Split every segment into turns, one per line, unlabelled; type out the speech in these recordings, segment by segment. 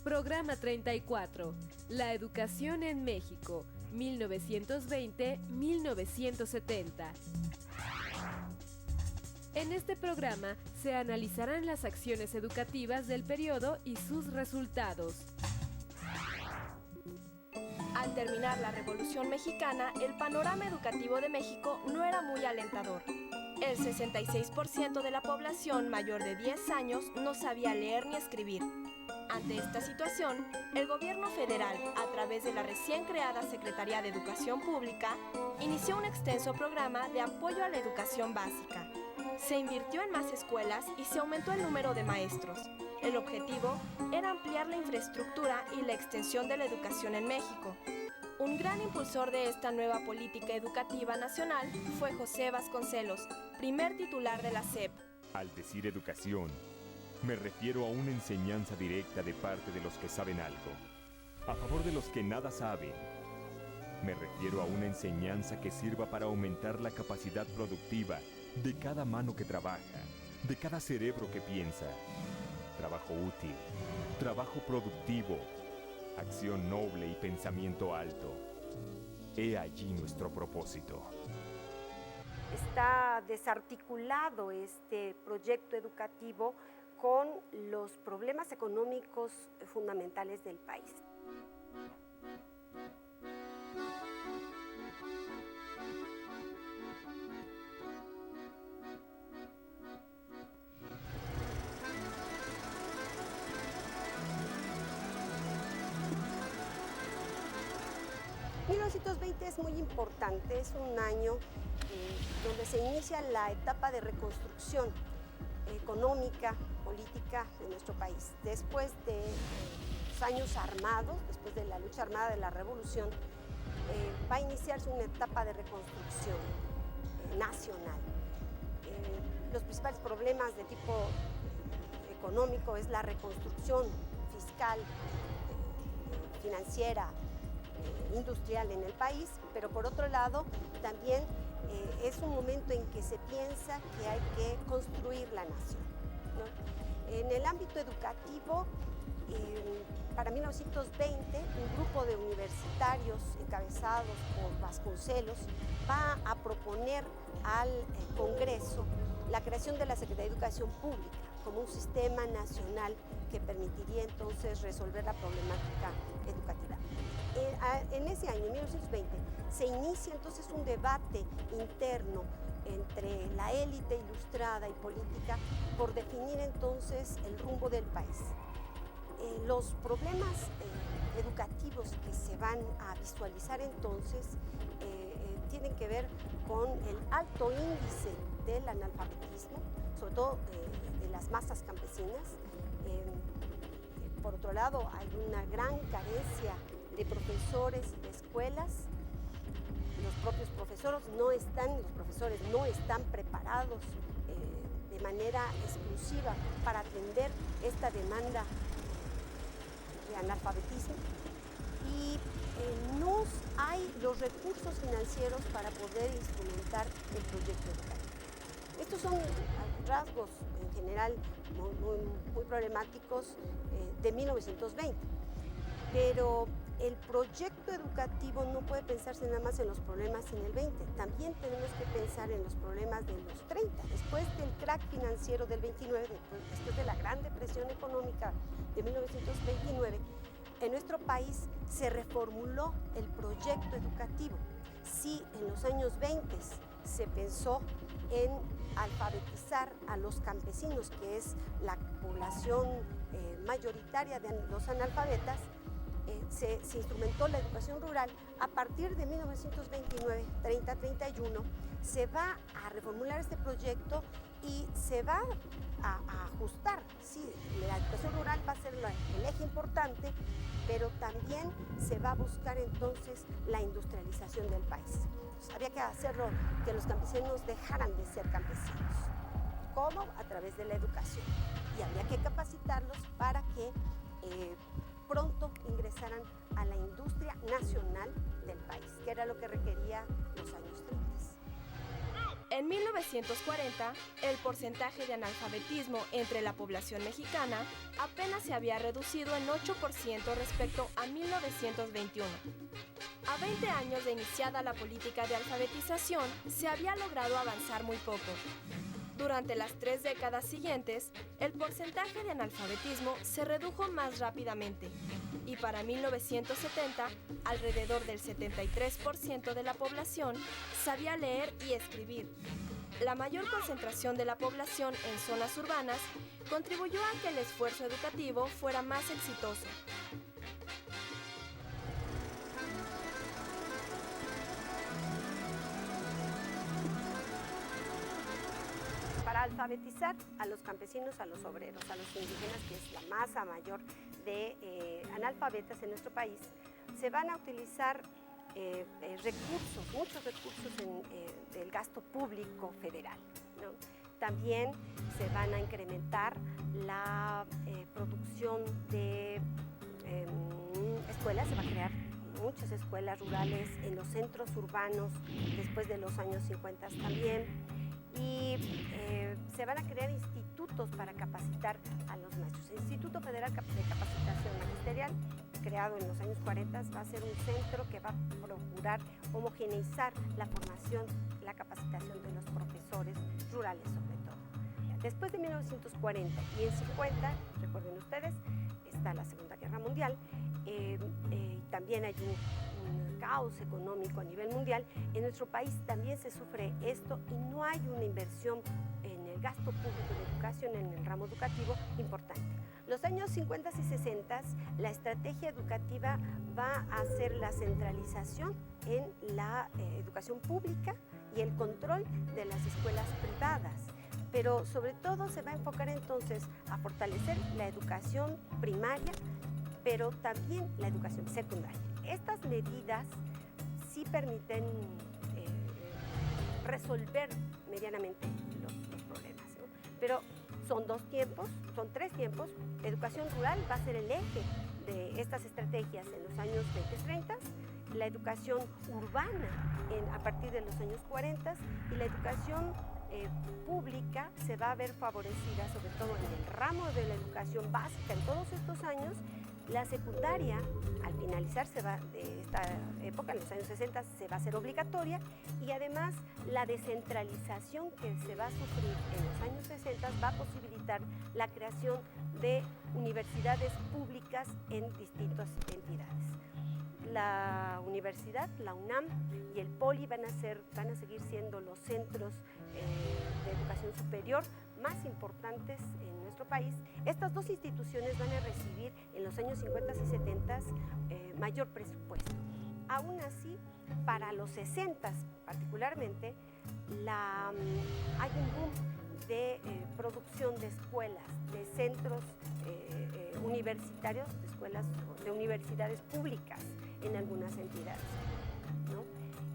Programa 34. La educación en México, 1920-1970. En este programa se analizarán las acciones educativas del periodo y sus resultados.
Al terminar la Revolución Mexicana, el panorama educativo de México no era muy alentador. El 66% de la población mayor de 10 años no sabía leer ni escribir. Ante esta situación, el gobierno federal, a través de la recién creada Secretaría de Educación Pública, inició un extenso programa de apoyo a la educación básica. Se invirtió en más escuelas y se aumentó el número de maestros. El objetivo era ampliar la infraestructura y la extensión de la educación en México. Un gran impulsor de esta nueva política educativa nacional fue José Vasconcelos, primer titular de la SEP.
Al decir educación, me refiero a una enseñanza directa de parte de los que saben algo, a favor de los que nada saben. Me refiero a una enseñanza que sirva para aumentar la capacidad productiva de cada mano que trabaja, de cada cerebro que piensa. Trabajo útil, trabajo productivo, acción noble y pensamiento alto. He allí nuestro propósito.
Está desarticulado este proyecto educativo con los problemas económicos fundamentales del país. ...1920 es muy importante, es un año donde se inicia la etapa de reconstrucción económica, política de nuestro país. Después de los años armados, después de la lucha armada de la Revolución, va a iniciarse una etapa de reconstrucción nacional. Los principales problemas de tipo económico es la reconstrucción fiscal, financiera, industrial en el país, pero por otro lado también es un momento en que se piensa que hay que construir la nación, ¿no? En el ámbito educativo, para 1920, un grupo de universitarios encabezados por Vasconcelos va a proponer al Congreso la creación de la Secretaría de Educación Pública como un sistema nacional que permitiría entonces resolver la problemática educativa. En ese año, 1920, se inicia entonces un debate interno entre la élite ilustrada y política por definir entonces el rumbo del país. Los problemas educativos que se van a visualizar entonces tienen que ver con el alto índice del analfabetismo, sobre todo de las masas campesinas. Por otro lado, hay una gran carencia de profesores y de escuelas. Los propios profesores no están preparados de manera exclusiva para atender esta demanda de analfabetismo y no hay los recursos financieros para poder instrumentar el proyecto educativo. Estos son rasgos en general muy problemáticos de 1920, pero el proyecto educativo no puede pensarse nada más en los problemas en el 20, también tenemos que pensar en los problemas de los 30, después del crack financiero del 29, después de la Gran Depresión Económica de 1929, en nuestro país se reformuló el proyecto educativo. Sí, en los años 20 se pensó en alfabetizar a los campesinos, que es la población mayoritaria de los analfabetas. Se instrumentó la educación rural. A partir de 1929, 30-31, se va a reformular este proyecto y se va a ajustar. Sí, la educación rural va a ser el eje importante, pero también se va a buscar entonces la industrialización del país. Entonces, había que hacerlo, que los campesinos dejaran de ser campesinos. ¿Cómo? A través de la educación. Y había que capacitar capacitarlos para que pronto ingresaran a la industria nacional del país, que era lo que requería los años 30.
En 1940, el porcentaje de analfabetismo entre la población mexicana apenas se había reducido en 8% respecto a 1921. A 20 años de iniciada la política de alfabetización, se había logrado avanzar muy poco. Durante las 3 décadas siguientes, el porcentaje de analfabetismo se redujo más rápidamente y para 1970, alrededor del 73% de la población sabía leer y escribir. La mayor concentración de la población en zonas urbanas contribuyó a que el esfuerzo educativo fuera más exitoso.
Para alfabetizar a los campesinos, a los obreros, a los indígenas, que es la masa mayor de analfabetas en nuestro país, se van a utilizar recursos, muchos recursos del gasto público federal, ¿no? También se van a incrementar la producción de escuelas, se va a crear muchas escuelas rurales en los centros urbanos después de los años 50 también. Y se van a crear institutos para capacitar a los maestros. El Instituto Federal de Capacitación Magisterial, creado en los años 40, va a ser un centro que va a procurar homogeneizar la formación, la capacitación de los profesores rurales sobre todo. Después de 1940 y en 50, recuerden ustedes, está la Segunda Guerra Mundial, también hay un caos económico a nivel mundial. En nuestro país también se sufre esto y no hay una inversión en el gasto público de educación, en el ramo educativo, importante. Los años 50 y 60, la estrategia educativa va a ser la centralización en la educación pública y el control de las escuelas privadas. Pero sobre todo se va a enfocar entonces a fortalecer la educación primaria, pero también la educación secundaria. Estas medidas sí permiten resolver medianamente los problemas, ¿no? Pero son 2 tiempos, son 3 tiempos. La educación rural va a ser el eje de estas estrategias en los años 20-30, la educación urbana a partir de los años 40 y la educación pública se va a ver favorecida sobre todo en el ramo de la educación básica en todos estos años. La secundaria, al finalizar de esta época, en los años 60, se va a hacer obligatoria y además la descentralización que se va a sufrir en los años 60 va a posibilitar la creación de universidades públicas en distintas entidades. La universidad, la UNAM y el POLI van a seguir siendo los centros de educación superior más importantes en nuestro país. Estas 2 instituciones van a recibir en los años 50 y 70 mayor presupuesto. Aún así, para los 60 particularmente, hay un boom de producción de escuelas, de centros universitarios, de universidades públicas en algunas entidades, ¿no?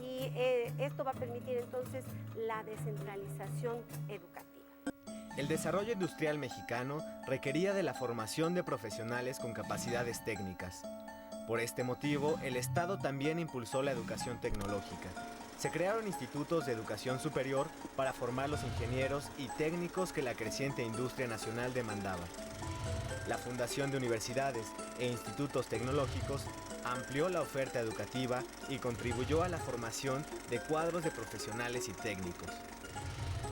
Y esto va a permitir entonces la descentralización educativa.
El desarrollo industrial mexicano requería de la formación de profesionales con capacidades técnicas. Por este motivo, el Estado también impulsó la educación tecnológica. Se crearon institutos de educación superior para formar los ingenieros y técnicos que la creciente industria nacional demandaba. La fundación de universidades e institutos tecnológicos amplió la oferta educativa y contribuyó a la formación de cuadros de profesionales y técnicos.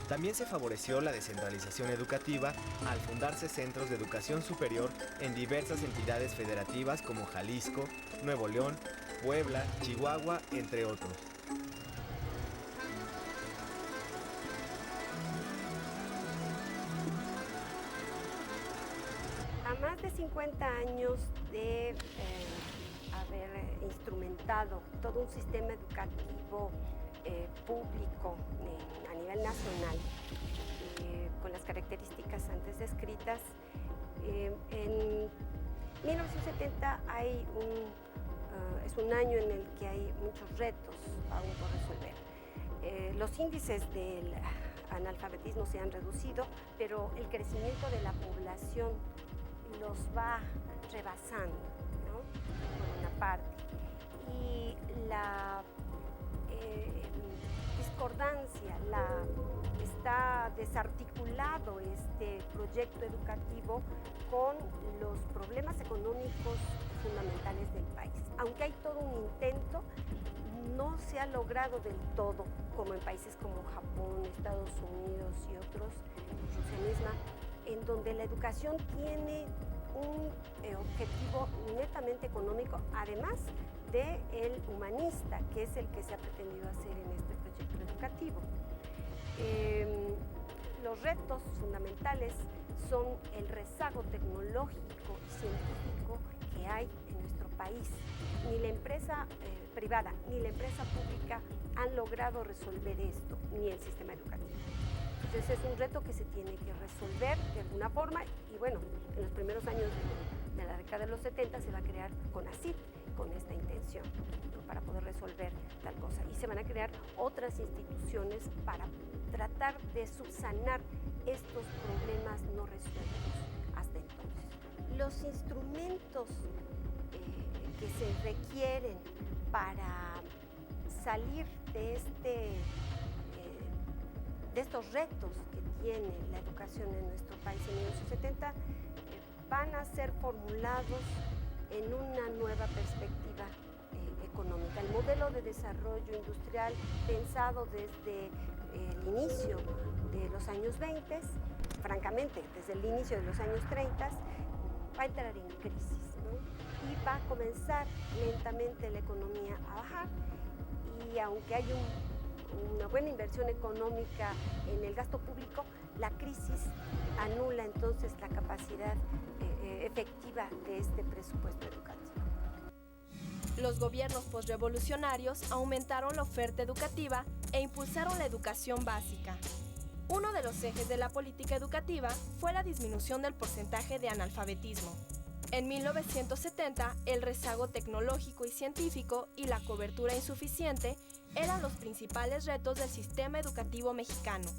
También se favoreció la descentralización educativa al fundarse centros de educación superior en diversas entidades federativas como Jalisco, Nuevo León, Puebla, Chihuahua, entre otros.
A más de 50 años de haber instrumentado todo un sistema educativo público a nivel nacional, con las características antes descritas, en 1970 es un año en el que hay muchos retos aún por resolver. Los índices del analfabetismo se han reducido, pero el crecimiento de la población los va rebasando, ¿no? Por una parte. Y la discordancia, está desarticulado este proyecto educativo con los problemas económicos fundamentales del país. Aunque hay todo un intento, no se ha logrado del todo, como en países como Japón, Estados Unidos y otros, Rusia misma, en donde la educación tiene un objetivo netamente económico, además del humanista, que es el que se ha pretendido hacer en este proyecto educativo. Los retos fundamentales son el rezago tecnológico y científico que hay en nuestro país. Ni la empresa privada ni la empresa pública han logrado resolver esto, ni el sistema educativo. Entonces es un reto que se tiene que resolver de alguna forma y bueno, en los primeros años de la década de los 70 se va a crear CONACYT con esta intención, ¿no? Para poder resolver tal cosa. Y se van a crear otras instituciones para tratar de subsanar estos problemas no resueltos hasta entonces. Los instrumentos que se requieren para salir de estos retos que tiene la educación en nuestro país en los 70 van a ser formulados en una nueva perspectiva económica. El modelo de desarrollo industrial pensado desde el inicio de los años 20, francamente desde el inicio de los años 30, va a entrar en crisis, ¿no? Y va a comenzar lentamente la economía a bajar y aunque hay una buena inversión económica en el gasto público, la crisis anula entonces la capacidad efectiva de este presupuesto educativo.
Los gobiernos posrevolucionarios aumentaron la oferta educativa e impulsaron la educación básica. Uno de los ejes de la política educativa fue la disminución del porcentaje de analfabetismo. En 1970, el rezago tecnológico y científico y la cobertura insuficiente eran los principales retos del sistema educativo mexicano.